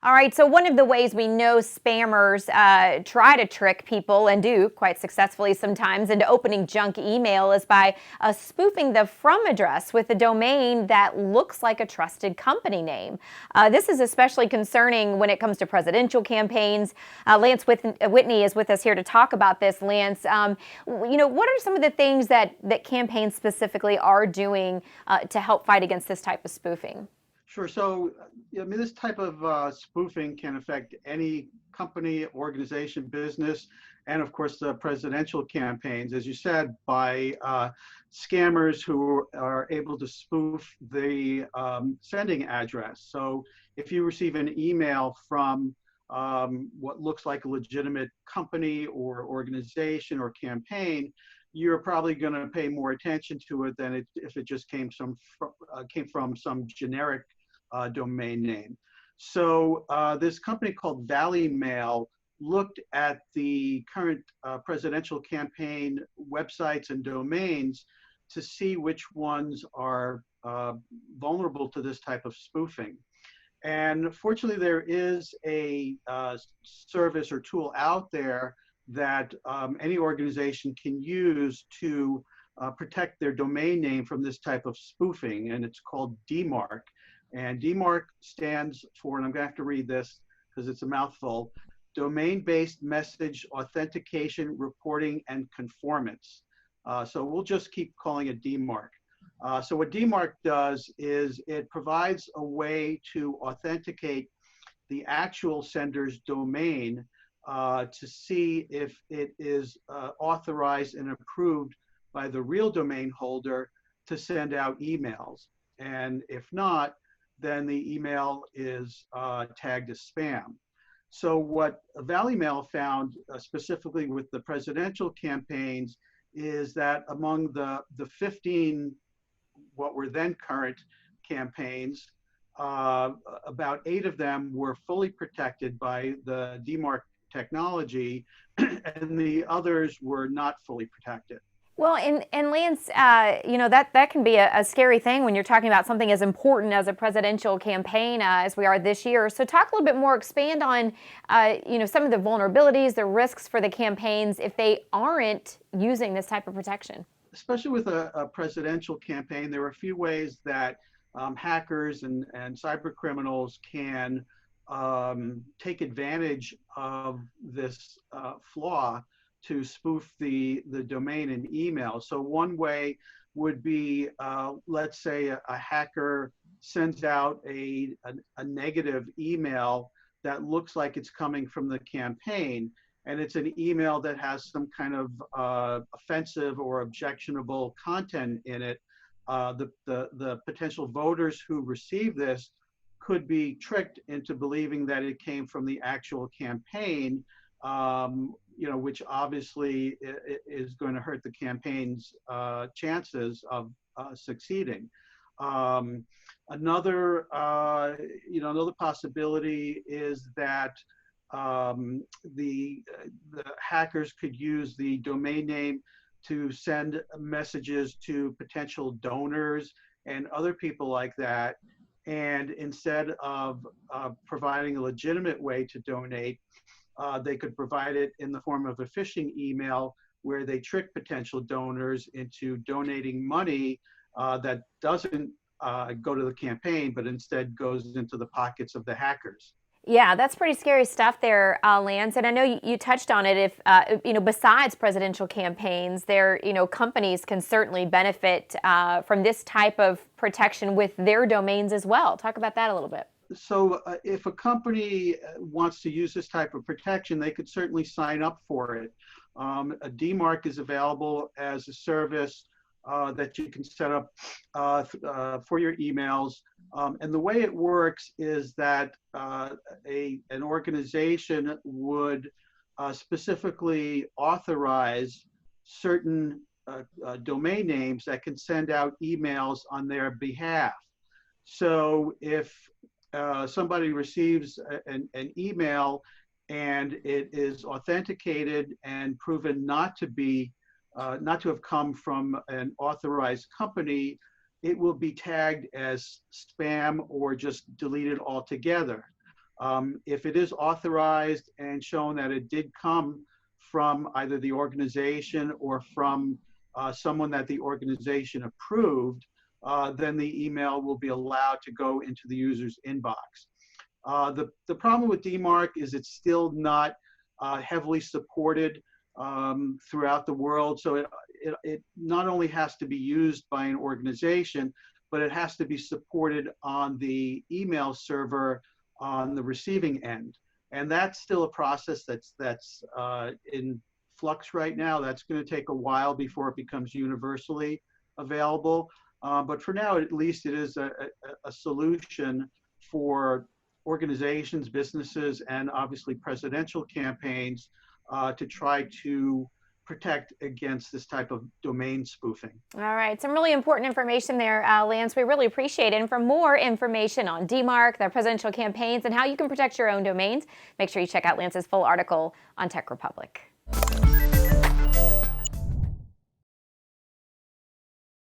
All right, so one of the ways we know spammers try to trick people, and do quite successfully sometimes, into opening junk email is by spoofing the from address with a domain that looks like a trusted company name. This is especially concerning when it comes to presidential campaigns. Lance Whitney is with us here to talk about this. Lance, what are some of the things that campaigns specifically are doing to help fight against this type of spoofing? Sure. So, I mean, this type of spoofing can affect any company, organization, business, and of course the presidential campaigns, as you said, by scammers who are able to spoof the sending address. So if you receive an email from what looks like a legitimate company or organization or campaign, you're probably going to pay more attention to it than if it just came from some generic domain name. So this company called Valimail looked at the current presidential campaign websites and domains to see which ones are vulnerable to this type of spoofing. And fortunately, there is a service or tool out there that any organization can use to protect their domain name from this type of spoofing, and it's called DMARC. And DMARC stands for, and I'm going to have to read this because it's a mouthful, Domain-Based Message Authentication, Reporting, and Conformance. So we'll just keep calling it DMARC. So what DMARC does is it provides a way to authenticate the actual sender's domain to see if it is authorized and approved by the real domain holder to send out emails. And if not, then the email is tagged as spam. So what Valimail found specifically with the presidential campaigns is that among the 15 what were then current campaigns, about 8 of them were fully protected by the DMARC technology, and the others were not fully protected. Well, and Lance, that can be a scary thing when you're talking about something as important as a presidential campaign as we are this year. So talk a little bit more, expand on, some of the vulnerabilities, the risks for the campaigns if they aren't using this type of protection. Especially with a presidential campaign, there are a few ways that hackers and cyber criminals can take advantage of this flaw to spoof the domain and email. So one way would be, let's say a hacker sends out a negative email that looks like it's coming from the campaign, and it's an email that has some kind of offensive or objectionable content in it. The potential voters who receive this could be tricked into believing that it came from the actual campaign, which obviously is going to hurt the campaign's chances of succeeding. Another possibility is that the hackers could use the domain name to send messages to potential donors and other people like that. And instead of providing a legitimate way to donate, they could provide it in the form of a phishing email where they trick potential donors into donating money that doesn't go to the campaign, but instead goes into the pockets of the hackers. Yeah, that's pretty scary stuff there, Lance. And I know you touched on it. If, besides presidential campaigns, companies can certainly benefit from this type of protection with their domains as well. Talk about that a little bit. So if a company wants to use this type of protection, they could certainly sign up for it. A DMARC is available as a service that you can set up for your emails. And the way it works is that an organization would specifically authorize certain domain names that can send out emails on their behalf. So if somebody receives an email and it is authenticated and proven not to have come from an authorized company, it will be tagged as spam or just deleted altogether. If it is authorized and shown that it did come from either the organization or from someone that the organization approved, then the email will be allowed to go into the user's inbox. The problem with DMARC is it's still not heavily supported throughout the world. So it not only has to be used by an organization, but it has to be supported on the email server on the receiving end. And that's still a process that's in flux right now. That's going to take a while before it becomes universally available. But for now, at least it is a solution for organizations, businesses, and obviously presidential campaigns to try to protect against this type of domain spoofing. All right, some really important information there, Lance. We really appreciate it. And for more information on DMARC, their presidential campaigns, and how you can protect your own domains, make sure you check out Lance's full article on Tech Republic.